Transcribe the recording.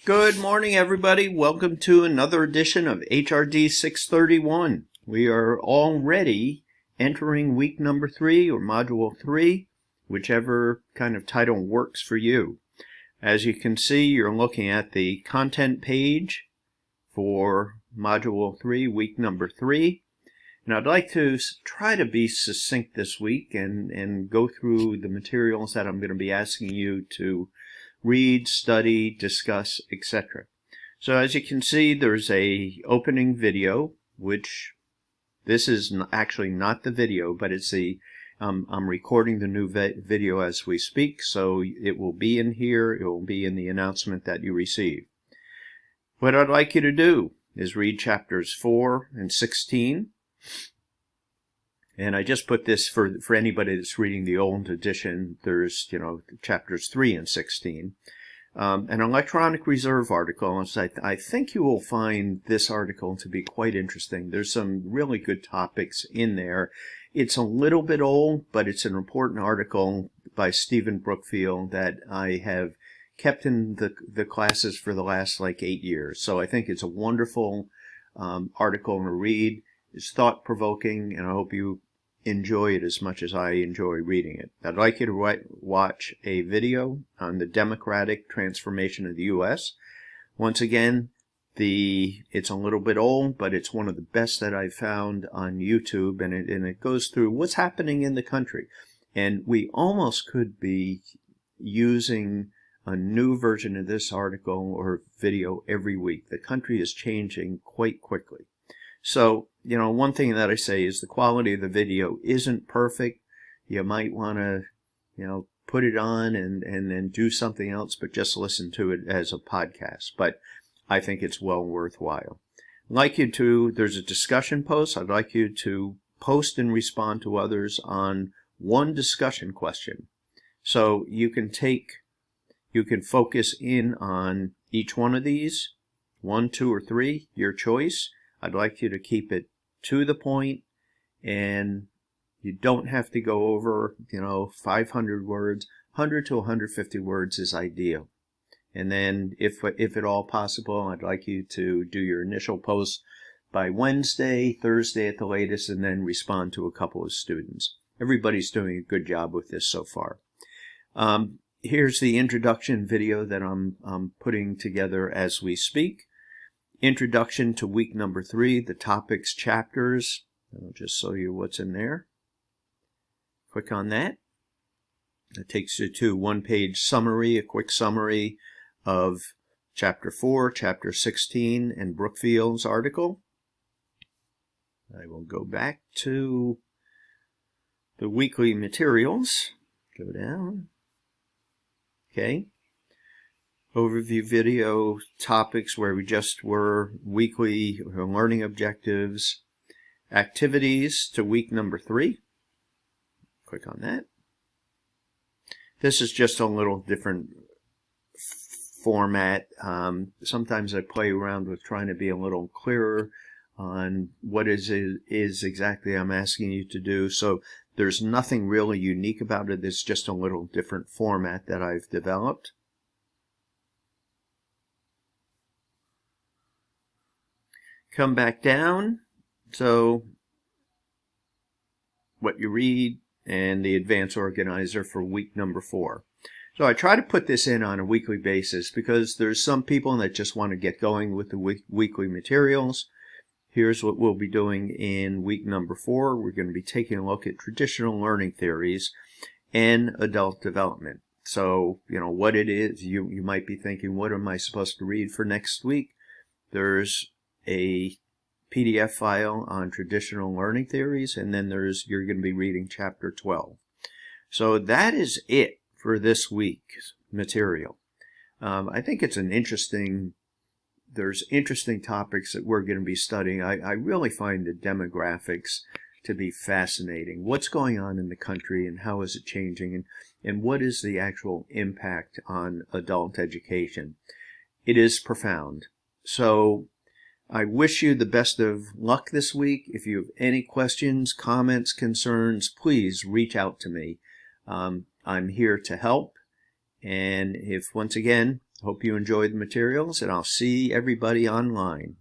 Good morning, everybody. Welcome to another edition of HRD 631. We are already entering week number 3 or module 3, whichever kind of title works for you. As you can see, you're looking at the content page for module 3, week number 3. And I'd like to try to be succinct this week and go through the materials that I'm going to be asking you to read, study, discuss, etc. So as you can see, there's a opening video, which this is actually not the video, but it's I'm recording the new video as we speak, so it will be in here. It will be in the announcement that you receive. What I'd like you to do is read chapters 4 and 16. And I just put this for anybody that's reading the old edition. There's, chapters 3 and 16. An electronic reserve article, and I think you will find this article to be quite interesting. There's some really good topics in there. It's a little bit old, but it's an important article by Stephen Brookfield that I have kept in the classes for the last 8 years. So I think it's a wonderful article to read. It's thought-provoking, and I hope you enjoy it as much as I enjoy reading it. I'd like you to watch a video on the democratic transformation of the U.S. Once again, it's a little bit old, but it's one of the best that I've found on YouTube, and it goes through what's happening in the country. And we almost could be using a new version of this article or video every week. The country is changing quite quickly. So, one thing that I say is the quality of the video isn't perfect. You might want to, put it on and then do something else, but just listen to it as a podcast. But I think it's well worthwhile. I'd like you to, there's a discussion post. I'd like you to post and respond to others on one discussion question. So you can focus in on each one of these, 1, 2, or 3, your choice. I'd like you to keep it to the point, and you don't have to go over, 500 words. 100 to 150 words is ideal. And then if at all possible, I'd like you to do your initial post by Wednesday, Thursday at the latest, and then respond to a couple of students. Everybody's doing a good job with this so far. Here's the introduction video that I'm putting together as we speak. Introduction to week number 3, the topics, chapters. I'll just show you what's in there. Click on that. It takes you to one-page summary, a quick summary of chapter 4, chapter 16, and Brookfield's article. I will go back to the weekly materials. Go down. Okay. Overview video topics where we just were, weekly learning objectives, activities to week number 3. Click on that. This is just a little different format. Sometimes I play around with trying to be a little clearer on what is exactly I'm asking you to do. So there's nothing really unique about it. It's just a little different format that I've developed. Come back down, so what you read and the advanced organizer for week number 4. So I try to put this in on a weekly basis because there's some people that just want to get going with the weekly materials. Here's what we'll be doing in week number 4. We're going to be taking a look at traditional learning theories and adult development. So, what it is, you might be thinking, what am I supposed to read for next week? There's a PDF file on traditional learning theories, and then you're going to be reading chapter 12. So that is it for this week's material. I think it's there's interesting topics that we're going to be studying. I really find the demographics to be fascinating. What's going on in the country and how is it changing, and what is the actual impact on adult education? It is profound. So I wish you the best of luck this week. If you have any questions, comments, concerns, please reach out to me. I'm here to help. And if, once again, Hope you enjoyed the materials, and I'll see everybody online.